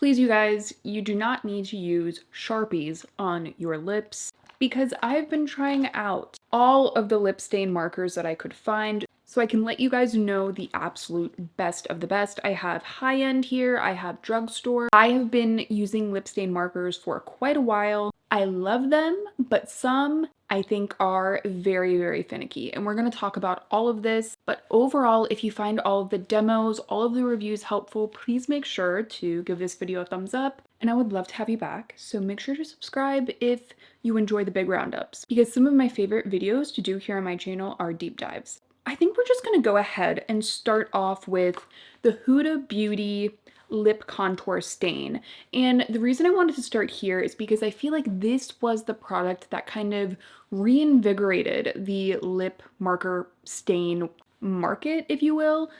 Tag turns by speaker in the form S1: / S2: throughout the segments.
S1: Please, you guys, you do not need to use Sharpies on your lips because I've been trying out all of the lip stain markers that I could find so I can let you guys know the absolute best of the best. I have high-end here, I have drugstore. I have been using lip stain markers for quite a while. I love them, but some I think are very, very finicky. And we're going to talk about all of this. But overall, if you find all of the demos, all of the reviews helpful, please make sure to give this video a thumbs up. And I would love to have you back. So make sure to subscribe if you enjoy the big roundups, because some of my favorite videos to do here on my channel are deep dives. I think we're just going to go ahead and start off with the Huda Beauty lip contour stain. And the reason I wanted to start here is because I feel like this was the product that kind of reinvigorated the lip marker stain market, if you will.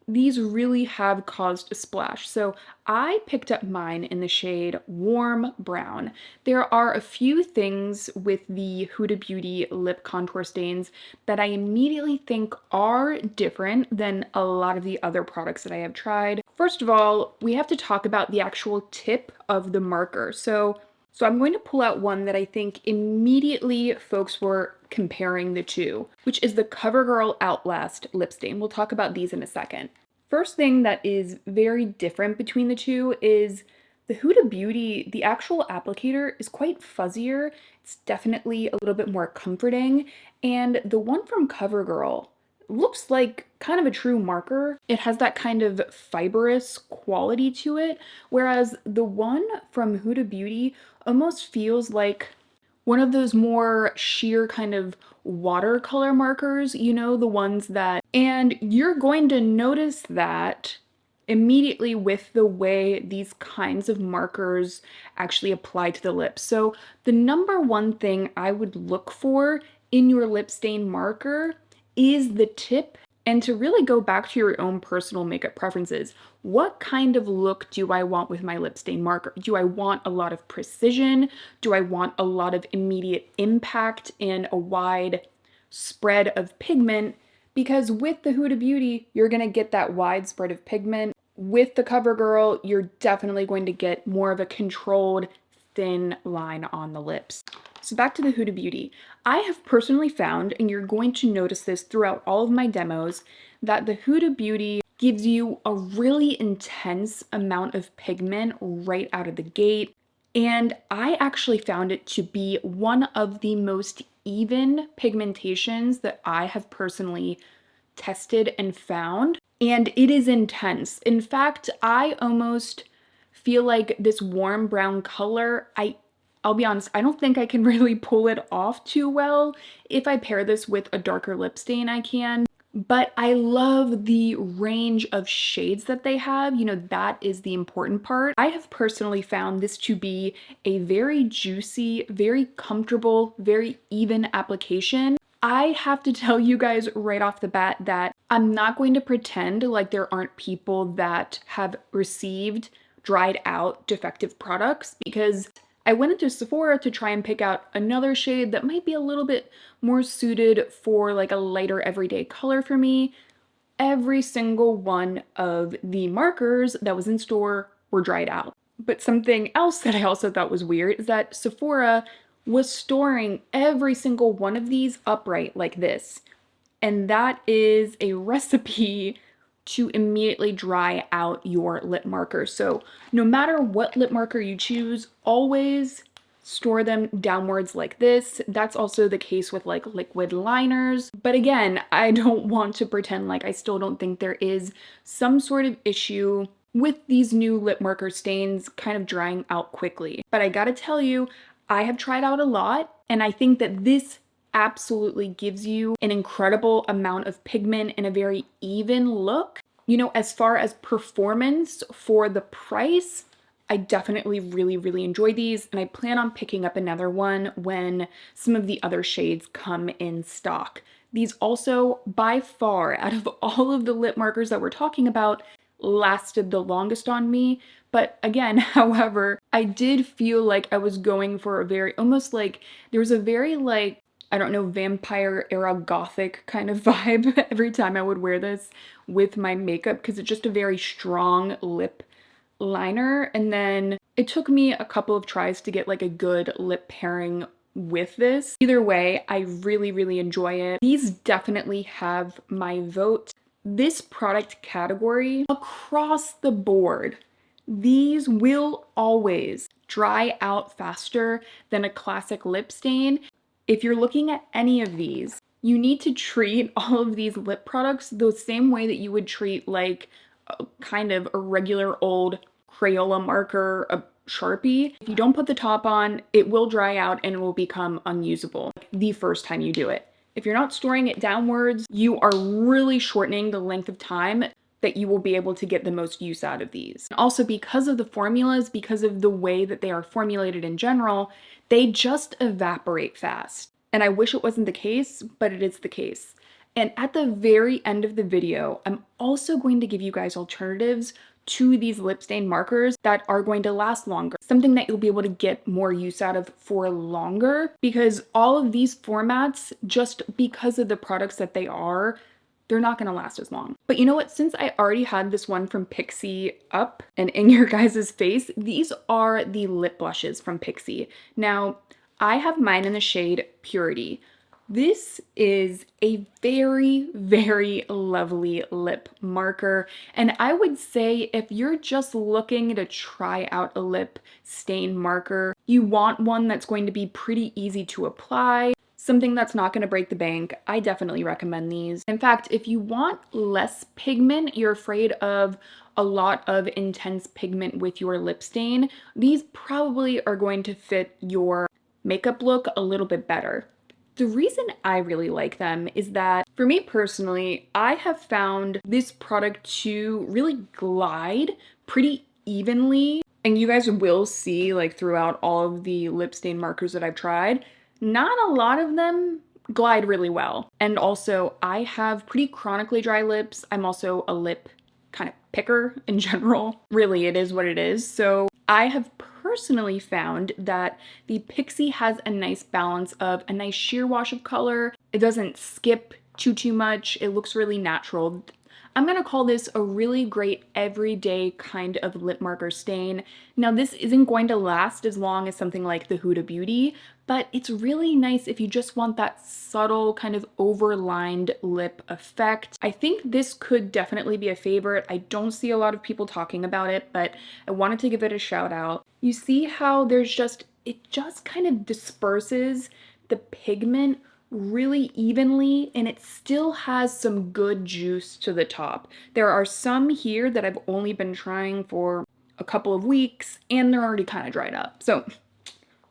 S1: These really have caused a splash. So I picked up mine in the shade Warm Brown. There are a few things with the Huda Beauty lip contour stains that I immediately think are different than a lot of the other products that I have tried. First of all, we have to talk about the actual tip of the marker. So I'm going to pull out one that I think immediately folks were comparing the two, which is the Covergirl Outlast lip stain. We'll talk about these in a second. First thing that is very different between the two is the Huda Beauty, the actual applicator is quite fuzzier. It's definitely a little bit more comforting. And the one from Covergirl looks like kind of a true marker. It has that kind of fibrous quality to it, whereas the one from Huda Beauty almost feels like one of those more sheer kind of watercolor markers, you know, the ones that, and you're going to notice that immediately with the way these kinds of markers actually apply to the lips. So the number one thing I would look for in your lip stain marker is the tip, and to really go back to your own personal makeup preferences. What kind of look do I want with my lip stain marker? Do I want a lot of precision? Do I want a lot of immediate impact and a wide spread of pigment? Because with the Huda Beauty, you're gonna get that wide spread of pigment. With the CoverGirl, you're definitely going to get more of a controlled, thin line on the lips. So back to the Huda Beauty. I have personally found, and you're going to notice this throughout all of my demos, that the Huda Beauty gives you a really intense amount of pigment right out of the gate. And I actually found it to be one of the most even pigmentations that I have personally tested and found. And it is intense. In fact, I almost feel like this warm brown color, I'll be honest, I don't think I can really pull it off too well. If I pair this with a darker lip stain, I can. But I love the range of shades that they have. You know, that is the important part. I have personally found this to be a very juicy, very comfortable, very even application. I have to tell you guys right off the bat that I'm not going to pretend like there aren't people that have received dried out defective products, because I went into Sephora to try and pick out another shade that might be a little bit more suited for like a lighter everyday color for me. Every single one of the markers that was in store were dried out. But something else that I also thought was weird is that Sephora was storing every single one of these upright like this. And that is a recipe to immediately dry out your lip marker. So no matter what lip marker you choose, always store them downwards like this. That's also the case with like liquid liners. But again, I don't want to pretend like I still don't think there is some sort of issue with these new lip marker stains kind of drying out quickly. But I gotta tell you, I have tried out a lot, and I think that this absolutely gives you an incredible amount of pigment and a very even look. You know, as far as performance for the price, I definitely really enjoy these, and I plan on picking up another one when some of the other shades come in stock. These also, by far, out of all of the lip markers that we're talking about, lasted the longest on me. But again, however, I did feel like I was going for a very, almost like, there was a very like, I don't know, vampire era gothic kind of vibe every time I would wear this with my makeup, because it's just a very strong lip liner, and then it took me a couple of tries to get like a good lip pairing with this. Either way, I really, really enjoy it. These definitely have my vote. This product category, across the board, these will always dry out faster than a classic lip stain. If you're looking at any of these, you need to treat all of these lip products the same way that you would treat like kind of a regular old Crayola marker, a Sharpie. If you don't put the top on, it will dry out and it will become unusable the first time you do it. If you're not storing it downwards, you are really shortening the length of time that you will be able to get the most use out of these. Also, because of the formulas, because of the way that they are formulated in general, they just evaporate fast. And I wish it wasn't the case, but it is the case. And at the very end of the video, I'm also going to give you guys alternatives to these lip stain markers that are going to last longer. Something that you'll be able to get more use out of for longer, because all of these formats, just because of the products that they are, they're not gonna last as long. But you know what? Since I already had this one from Pixi up and in your guys' face, these are the lip blushes from Pixi. Now, I have mine in the shade Purity. This is a very, very lovely lip marker, and I would say if you're just looking to try out a lip stain marker, you want one that's going to be pretty easy to apply, something that's not going to break the bank, I definitely recommend these. In fact, if you want less pigment, you're afraid of a lot of intense pigment with your lip stain, these probably are going to fit your makeup look a little bit better. The reason I really like them is that, for me personally, I have found this product to really glide pretty evenly. And you guys will see, like, throughout all of the lip stain markers that I've tried, not a lot of them glide really well. And also, I have pretty chronically dry lips. I'm also a lip kind of picker in general. Really, it is what it is. So I have personally found that the Pixi has a nice balance of a nice sheer wash of color. It doesn't skip too much. It looks really natural. I'm gonna call this a really great everyday kind of lip marker stain. Now, this isn't going to last as long as something like the Huda Beauty, but it's really nice if you just want that subtle kind of overlined lip effect. I think this could definitely be a favorite. I don't see a lot of people talking about it, but I wanted to give it a shout out. You see how it just kind of disperses the pigment really evenly, and it still has some good juice to the top. There are some here that I've only been trying for a couple of weeks and they're already kind of dried up. So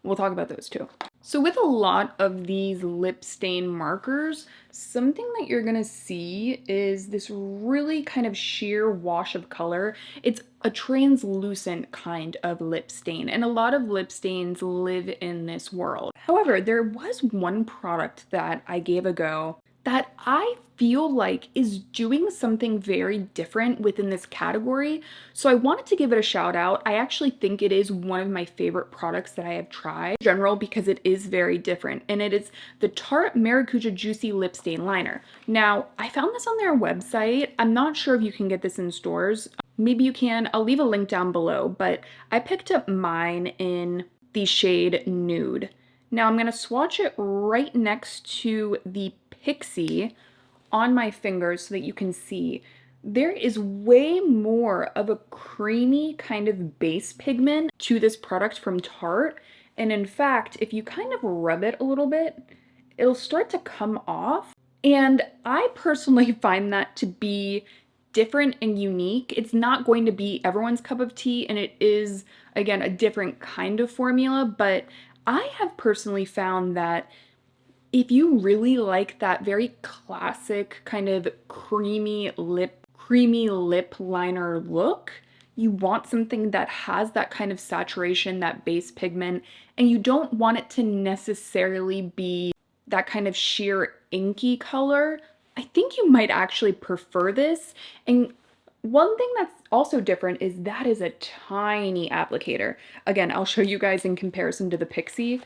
S1: we'll talk about those too. So with a lot of these lip stain markers, something that you're gonna see is this really kind of sheer wash of color. It's a translucent kind of lip stain, and a lot of lip stains live in this world. However, there was one product that I gave a go that I feel like is doing something very different within this category. So I wanted to give it a shout out. I actually think it is one of my favorite products that I have tried in general because it is very different. And it is the Tarte Maracuja Juicy Lip Stain Liner. Now, I found this on their website. I'm not sure if you can get this in stores. Maybe you can. I'll leave a link down below, but I picked up mine in the shade Nude. Now I'm gonna swatch it right next to the Pixi on my fingers so that you can see. There is way more of a creamy kind of base pigment to this product from Tarte. And in fact, if you kind of rub it a little bit, it'll start to come off. And I personally find that to be different and unique. It's not going to be everyone's cup of tea, and it is, again, a different kind of formula, but I have personally found that if you really like that very classic kind of creamy lip liner look, you want something that has that kind of saturation, that base pigment, and you don't want it to necessarily be that kind of sheer inky color, I think you might actually prefer this. And one thing that's also different is that is a tiny applicator. Again, I'll show you guys in comparison to the Pixi.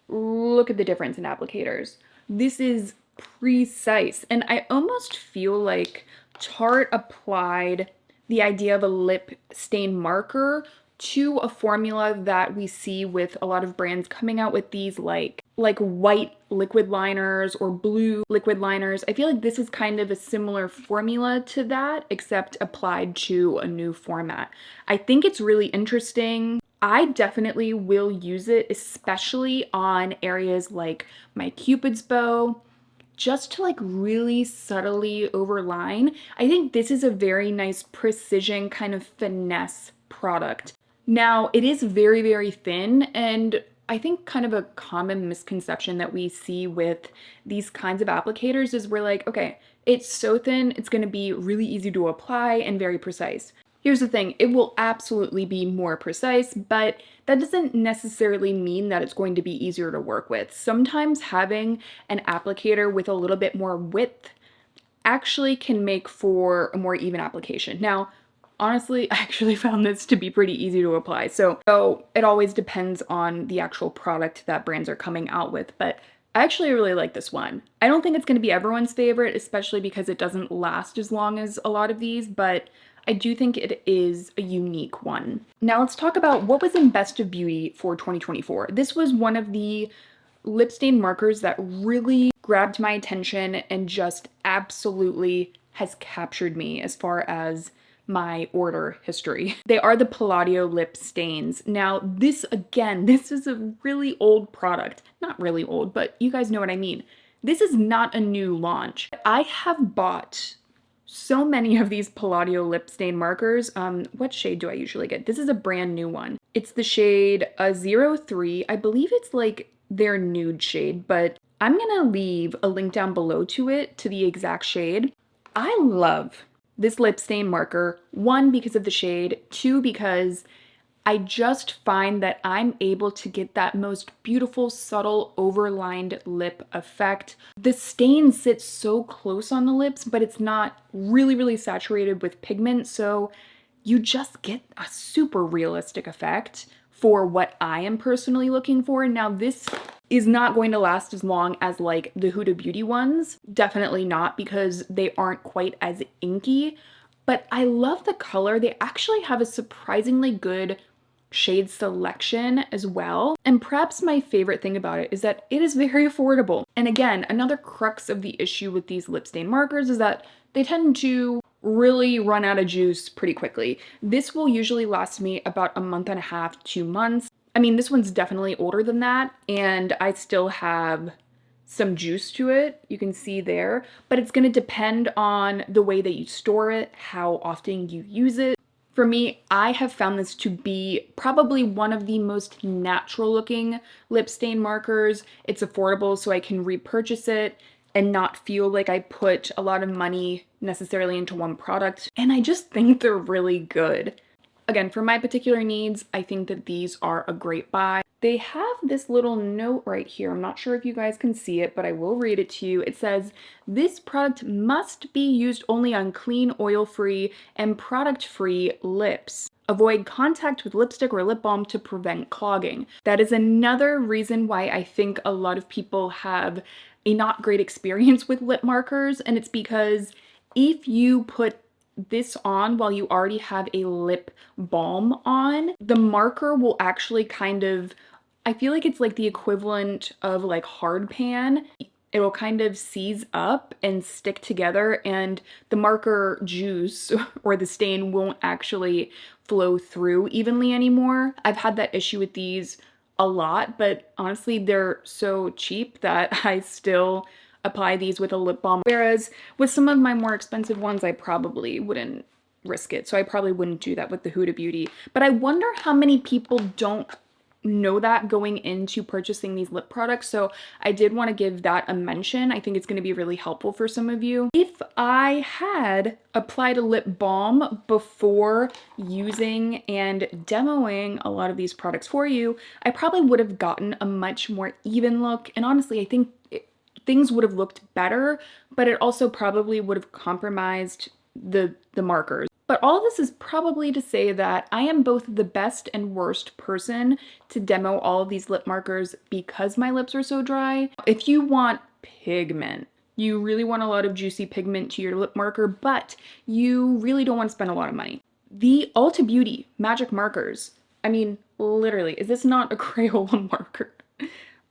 S1: Look at the difference in applicators. This is precise, and I almost feel like Tarte applied the idea of a lip stain marker to a formula that we see with a lot of brands coming out with these like white liquid liners or blue liquid liners. I feel like this is kind of a similar formula to that, except applied to a new format. I think it's really interesting. I definitely will use it, especially on areas like my Cupid's bow, just to like really subtly overline. I think this is a very nice precision kind of finesse product. Now, it is very, very thin, and I think kind of a common misconception that we see with these kinds of applicators is we're like, okay, it's so thin, it's gonna be really easy to apply and very precise. Here's the thing, it will absolutely be more precise, but that doesn't necessarily mean that it's going to be easier to work with. Sometimes having an applicator with a little bit more width actually can make for a more even application. Now, honestly, I actually found this to be pretty easy to apply. So it always depends on the actual product that brands are coming out with, but I actually really like this one. I don't think it's going to be everyone's favorite, especially because it doesn't last as long as a lot of these, but I do think it is a unique one. Now let's talk about what was in Best of Beauty for 2024. This was one of the lip stain markers that really grabbed my attention and just absolutely has captured me as far as my order history. They are the Palladio lip stains. Now this, again, this is a really old product. Not really old, but you guys know what I mean. This is not a new launch. I have bought so many of these Palladio lip stain markers. What shade do I usually get? This is a brand new one. It's the shade 03. I believe it's like their nude shade, but I'm gonna leave a link down below to it, to the exact shade. I love this lip stain marker, one, because of the shade, two, because I just find that I'm able to get that most beautiful, subtle, overlined lip effect. The stain sits so close on the lips, but it's not really, really saturated with pigment, so you just get a super realistic effect for what I am personally looking for. Now, this is not going to last as long as like the Huda Beauty ones. Definitely not, because they aren't quite as inky, but I love the color. They actually have a surprisingly good shade selection as well. And perhaps my favorite thing about it is that it is very affordable. And again, another crux of the issue with these lip stain markers is that they tend to really run out of juice pretty quickly. This will usually last me about a month and a half, 2 months. I mean, this one's definitely older than that, and I still have some juice to it, you can see there, but it's gonna depend on the way that you store it, how often you use it. For me, I have found this to be probably one of the most natural looking lip stain markers. It's affordable, so I can repurchase it and not feel like I put a lot of money necessarily into one product. And I just think they're really good. Again, for my particular needs, I think that these are a great buy. They have this little note right here. I'm not sure if you guys can see it, but I will read it to you. It says, this product must be used only on clean, oil-free, and product-free lips. Avoid contact with lipstick or lip balm to prevent clogging. That is another reason why I think a lot of people have a not great experience with lip markers, and it's because if you put this on while you already have a lip balm on, the marker will actually kind of, I feel like it's like the equivalent of like hard pan. It will kind of seize up and stick together, and the marker juice or the stain won't actually flow through evenly anymore. I've had that issue with these a lot, but honestly, they're so cheap that I still apply these with a lip balm. Whereas with some of my more expensive ones, I probably wouldn't risk it. So I probably wouldn't do that with the Huda Beauty. But I wonder how many people don't know that going into purchasing these lip products. So I did want to give that a mention. I think it's going to be really helpful for some of you. If I had applied a lip balm before using and demoing a lot of these products for you, I probably would have gotten a much more even look. And honestly, I think things would have looked better, but it also probably would have compromised the markers. But all this is probably to say that I am both the best and worst person to demo all of these lip markers because my lips are so dry. If you want pigment, You really want a lot of juicy pigment to your lip marker, but you really don't want to spend a lot of money. The Ulta Beauty Magic Markers. I mean, literally, is this not a Crayola marker?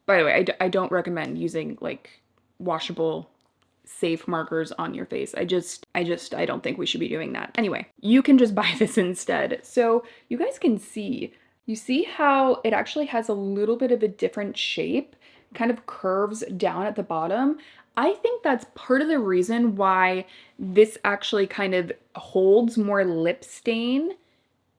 S1: By the way, I don't recommend using like washable safe markers on your face. I don't think we should be doing that. Anyway, you can just buy this instead. So you guys can see, you see how it actually has a little bit of a different shape, kind of curves down at the bottom. I think that's part of the reason why this actually kind of holds more lip stain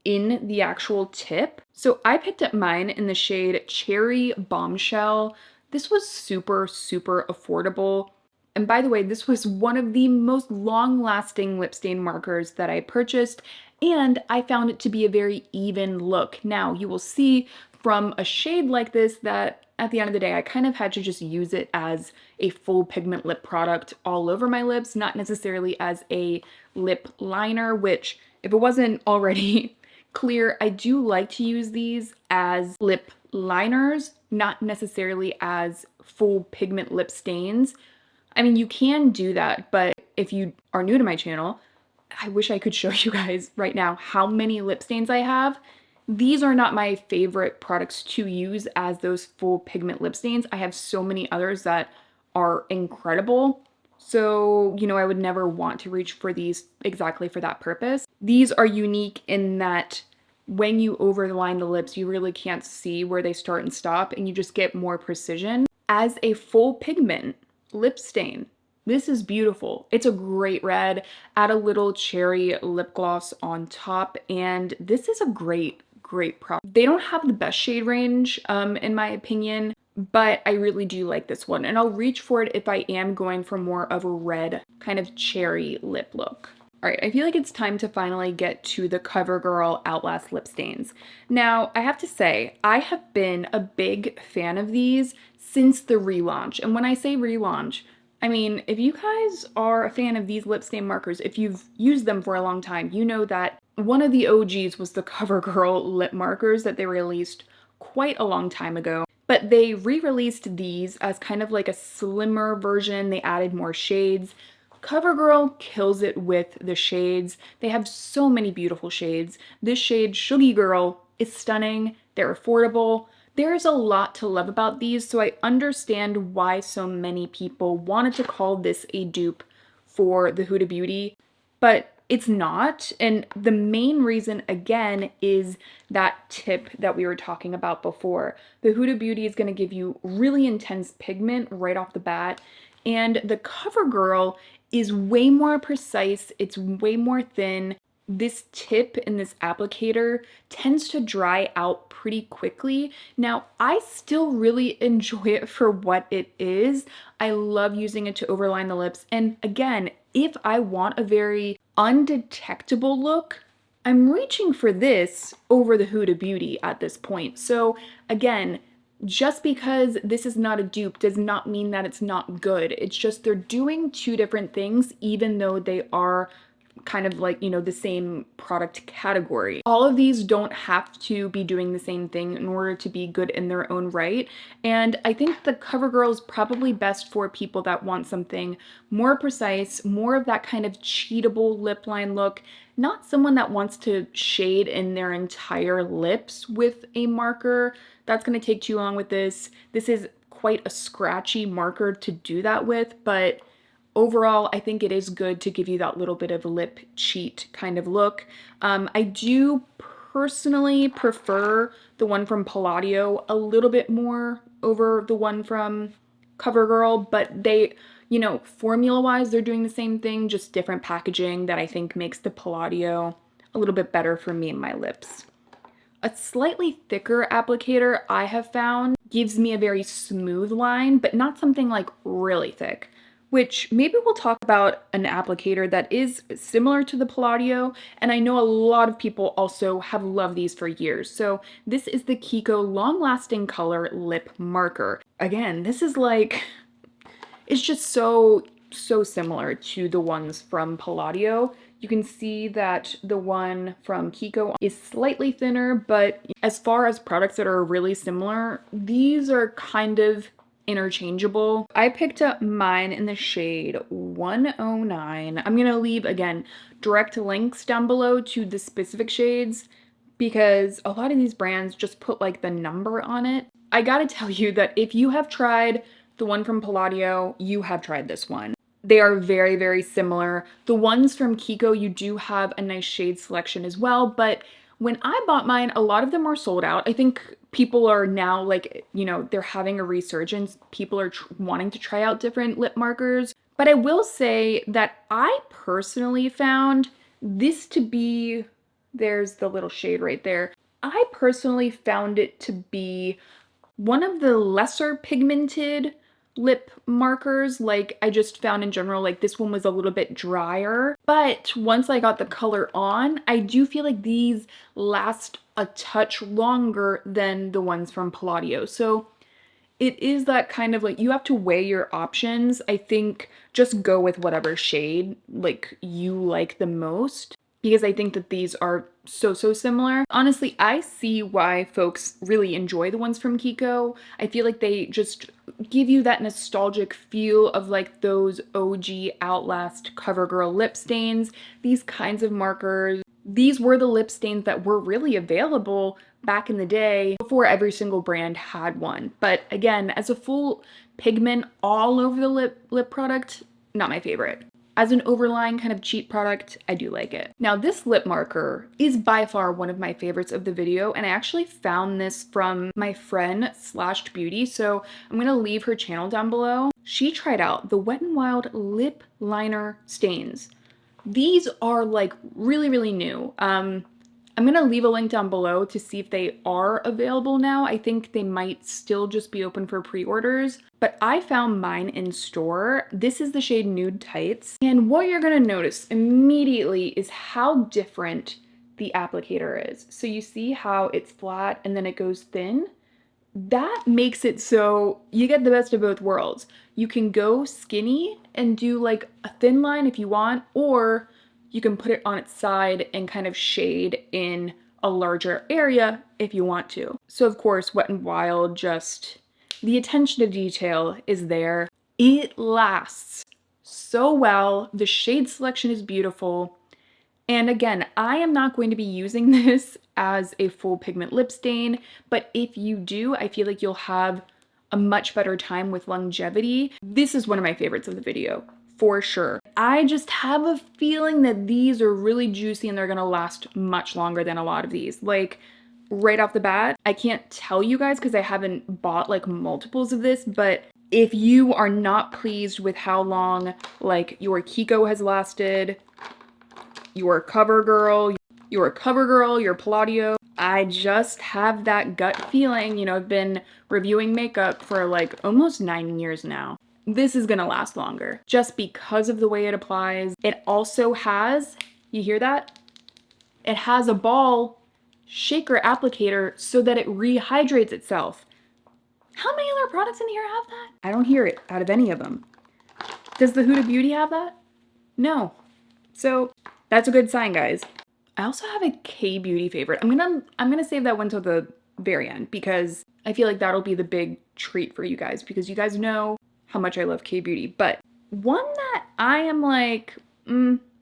S1: in the actual tip. So I picked up mine in the shade Cherry Bombshell. This was super, super affordable. And by the way, this was one of the most long-lasting lip stain markers that I purchased, and I found it to be a very even look. Now, you will see from a shade like this that at the end of the day, I kind of had to just use it as a full pigment lip product all over my lips, not necessarily as a lip liner, which if it wasn't already clear, I do like to use these as lip liners, not necessarily as full pigment lip stains. I mean, you can do that, but if you are new to my channel, I wish I could show you guys right now how many lip stains I have. These are not my favorite products to use as those full pigment lip stains. I have so many others that are incredible. So, you know, I would never want to reach for these exactly for that purpose. These are unique in that when you overline the lips, you really can't see where they start and stop, and you just get more precision. As a full pigment lip stain, this is beautiful. It's a great red. Add a little cherry lip gloss on top, and this is a great product. They don't have the best shade range, in my opinion, but I really do like this one, and I'll reach for it if I am going for more of a red kind of cherry lip look. All right, I feel like it's time to finally get to the Covergirl Outlast lip stains. Now, I have to say, I have been a big fan of these since the relaunch. And when I say relaunch, I mean, if you guys are a fan of these lip stain markers, if you've used them for a long time, you know that one of the OGs was the Covergirl lip markers that they released quite a long time ago. But they re-released these as kind of like a slimmer version. They added more shades. Covergirl kills it with the shades. They have so many beautiful shades. This shade, Sugey Girl, is stunning. They're affordable. There's a lot to love about these, so I understand why so many people wanted to call this a dupe for the Huda Beauty, but it's not. And the main reason, again, is that tip that we were talking about before. The Huda Beauty is going to give you really intense pigment right off the bat, and the Covergirl is way more precise, it's way more thin. This tip in this applicator tends to dry out pretty quickly. Now, I still really enjoy it for what it is. I love using it to overline the lips. And again, if I want a very undetectable look, I'm reaching for this over the Huda Beauty at this point. So again, just because this is not a dupe does not mean that it's not good. It's just they're doing two different things, even though they are kind of like, you know, the same product category. All of these don't have to be doing the same thing in order to be good in their own right. And I think the Covergirl is probably best for people that want something more precise, more of that kind of cheatable lip line look, not someone that wants to shade in their entire lips with a marker. That's going to take too long with this. This is quite a scratchy marker to do that with, but overall, I think it is good to give you that little bit of lip cheat kind of look. I do personally prefer the one from Palladio a little bit more over the one from Covergirl, but they, you know, formula-wise, they're doing the same thing, just different packaging that I think makes the Palladio a little bit better for me and my lips. A slightly thicker applicator I have found gives me a very smooth line, but not something like really thick, which maybe we'll talk about an applicator that is similar to the Palladio, and I know a lot of people also have loved these for years. So this is the Kiko Long Lasting Color Lip Marker. Again, this is like, it's just so similar to the ones from Palladio. You can see that the one from Kiko is slightly thinner, but as far as products that are really similar, these are kind of interchangeable. I picked up mine in the shade 109. I'm gonna leave, again, direct links down below to the specific shades because a lot of these brands just put like the number on it. I gotta tell you that if you have tried the one from Palladio, you have tried this one. They are very, very similar. The ones from Kiko, you do have a nice shade selection as well, but when I bought mine, a lot of them are sold out. I think people are now like, you know, they're having a resurgence. People are wanting to try out different lip markers. But I will say that I personally found this to be, there's the little shade right there. I personally found it to be one of the lesser pigmented lip markers. Like I just found in general, like this one was a little bit drier, but once I got the color on, I do feel like these last a touch longer than the ones from Palladio. So it is that kind of like, you have to weigh your options. I think just go with whatever shade like you like the most, because I think that these are so similar. Honestly, I see why folks really enjoy the ones from Kiko. I feel like they just give you that nostalgic feel of like those OG Outlast Covergirl lip stains, these kinds of markers. These were the lip stains that were really available back in the day before every single brand had one. But again, as a full pigment all over the lip product, not my favorite. As an overlying kind of cheap product, I do like it. Now this lip marker is by far one of my favorites of the video, and I actually found this from my friend Slashed Beauty, so I'm gonna leave her channel down below. She tried out the Wet n Wild lip liner stains. These are like really new. I'm gonna leave a link down below to see if they are available now. I think they might still just be open for pre-orders, but I found mine in store. This is the shade Nude Tights. And what you're gonna notice immediately is how different the applicator is. So you see how it's flat and then it goes thin? That makes it so you get the best of both worlds. You can go skinny and do like a thin line if you want, or you can put it on its side and kind of shade in a larger area if you want to. So of course, Wet n Wild, just the attention to detail is there. It lasts so well. The shade selection is beautiful. And again, I am not going to be using this as a full pigment lip stain, but if you do, I feel like you'll have a much better time with longevity. This is one of my favorites of the video, for sure. I just have a feeling that these are really juicy and they're gonna last much longer than a lot of these. Like, right off the bat, I can't tell you guys because I haven't bought like multiples of this, but if you are not pleased with how long like your Kiko has lasted, your Covergirl, your Palladio, I just have that gut feeling. You know, I've been reviewing makeup for like almost 9 years now. This is gonna last longer just because of the way it applies. It also has, you hear that? It has a ball shaker applicator so that it rehydrates itself. How many other products in here have that? I don't hear it out of any of them. Does the Huda Beauty have that? No. So that's a good sign, guys. I also have a K-Beauty favorite. I'm gonna save that one till the very end because I feel like that'll be the big treat for you guys because you guys know how much I love K-Beauty. But one that I am like,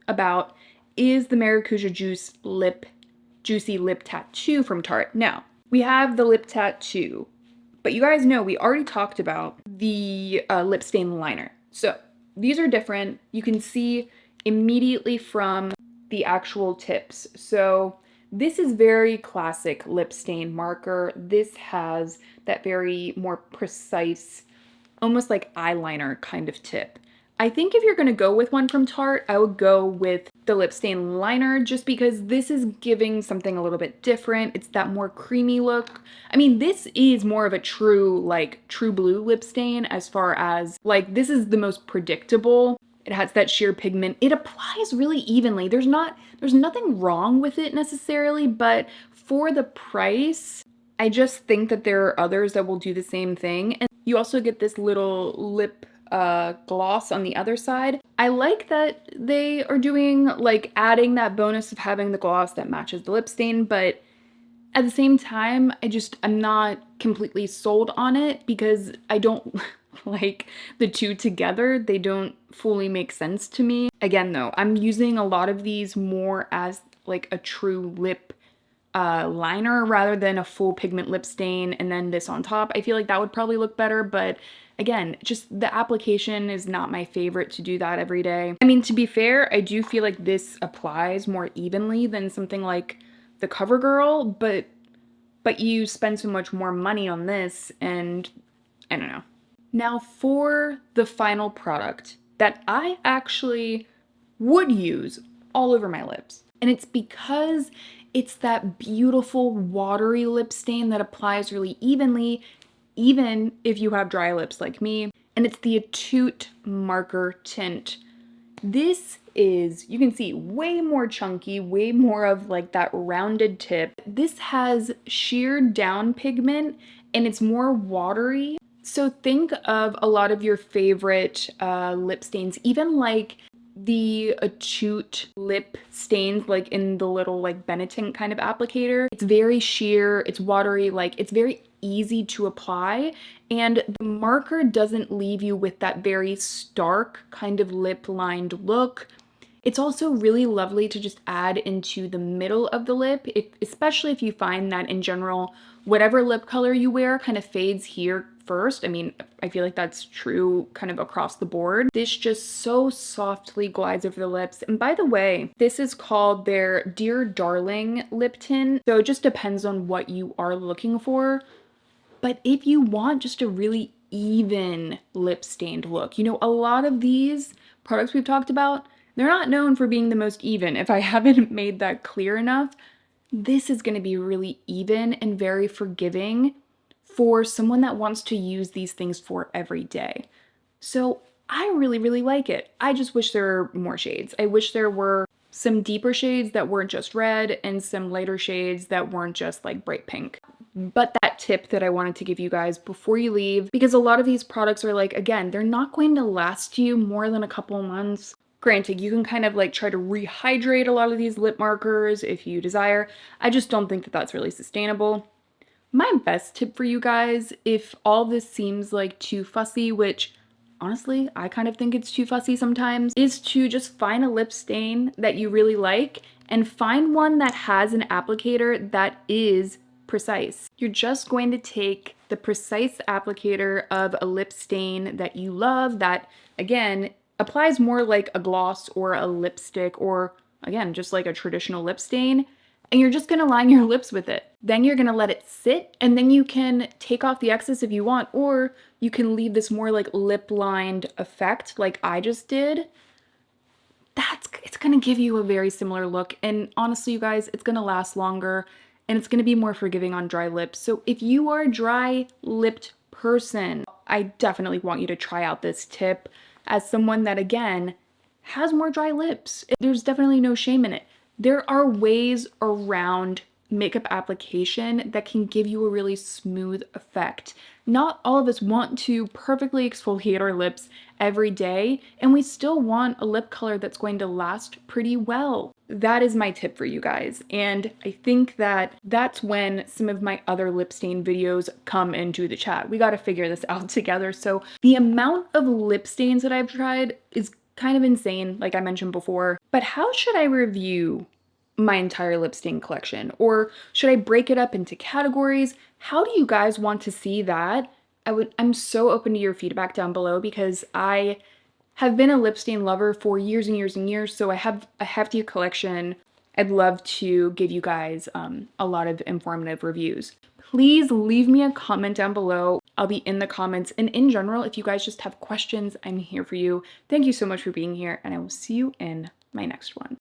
S1: about is the Maracuja Juicy Lip Tattoo from Tarte. Now, we have the lip tattoo, but you guys know we already talked about the lip stain liner. So these are different. You can see immediately from the actual tips. So this is very classic lip stain marker. This has that very more precise, almost like eyeliner kind of tip. I think if you're gonna go with one from Tarte, I would go with the lip stain liner just because this is giving something a little bit different. It's that more creamy look. I mean, this is more of a true, like, true blue lip stain as far as, like, this is the most predictable. It has that sheer pigment. It applies really evenly. There's nothing wrong with it necessarily, but for the price, I just think that there are others that will do the same thing. And you also get this little lip gloss on the other side. I like that they are doing, like, adding that bonus of having the gloss that matches the lip stain, but At the same time, I'm not completely sold on it because I don't like the two together. They don't fully make sense to me. Again, though, I'm using a lot of these more as like a true lip liner rather than a full pigment lip stain and then this on top. I feel like that would probably look better, but again, just the application is not my favorite to do that every day. I mean, to be fair, I do feel like this applies more evenly than something like the Covergirl, but you spend so much more money on this, and I don't know. Now for the final product that I actually would use all over my lips. And it's because it's that beautiful watery lip stain that applies really evenly, even if you have dry lips like me. And it's the Etude Marker Tint. This is, you can see, way more chunky, way more of like that rounded tip. This has sheared down pigment and it's more watery. So think of a lot of your favorite lip stains, even like the Etude lip stains, like in the little like Benetint kind of applicator. It's very sheer, it's watery, like it's very easy to apply, and the marker doesn't leave you with that very stark kind of lip lined look. It's also really lovely to just add into the middle of the lip, especially if you find that in general, whatever lip color you wear kind of fades here first. I mean, I feel like that's true kind of across the board. This just so softly glides over the lips. And by the way, this is called their Dear Darling lip tint. So it just depends on what you are looking for. But if you want just a really even lip stained look, you know, a lot of these products we've talked about, they're not known for being the most even. If I haven't made that clear enough, this is going to be really even and very forgiving for someone that wants to use these things for every day. So I really, really like it. I just wish there were more shades. I wish there were some deeper shades that weren't just red and some lighter shades that weren't just like bright pink. But that tip that I wanted to give you guys before you leave, because a lot of these products are like, again, they're not going to last you more than a couple months. Granted, you can kind of like try to rehydrate a lot of these lip markers if you desire. I just don't think that that's really sustainable. My best tip for you guys, if all this seems like too fussy, which honestly, I kind of think it's too fussy sometimes, is to just find a lip stain that you really like and find one that has an applicator that is precise. You're just going to take the precise applicator of a lip stain that you love that, again, applies more like a gloss or a lipstick or, again, just like a traditional lip stain, and you're just gonna line your lips with it. Then you're gonna let it sit, and then you can take off the excess if you want, or you can leave this more like lip-lined effect like I just did. It's gonna give you a very similar look, and honestly, you guys, it's gonna last longer, and it's gonna be more forgiving on dry lips. So if you are a dry-lipped person, I definitely want you to try out this tip as someone that, again, has more dry lips. There's definitely no shame in it. There are ways around makeup application that can give you a really smooth effect. Not all of us want to perfectly exfoliate our lips every day, and we still want a lip color that's going to last pretty well. That is my tip for you guys, and I think that that's when some of my other lip stain videos come into the chat. We gotta figure this out together. So the amount of lip stains that I've tried is kind of insane, like I mentioned before. But how should I review my entire lip stain collection? Or should I break it up into categories? How do you guys want to see that? I'm so open to your feedback down below because I have been a lip stain lover for years and years and years, so I have a hefty collection. I'd love to give you guys a lot of informative reviews. Please leave me a comment down below. I'll be in the comments, and in general, if you guys just have questions, I'm here for you. Thank you so much for being here, and I will see you in my next one.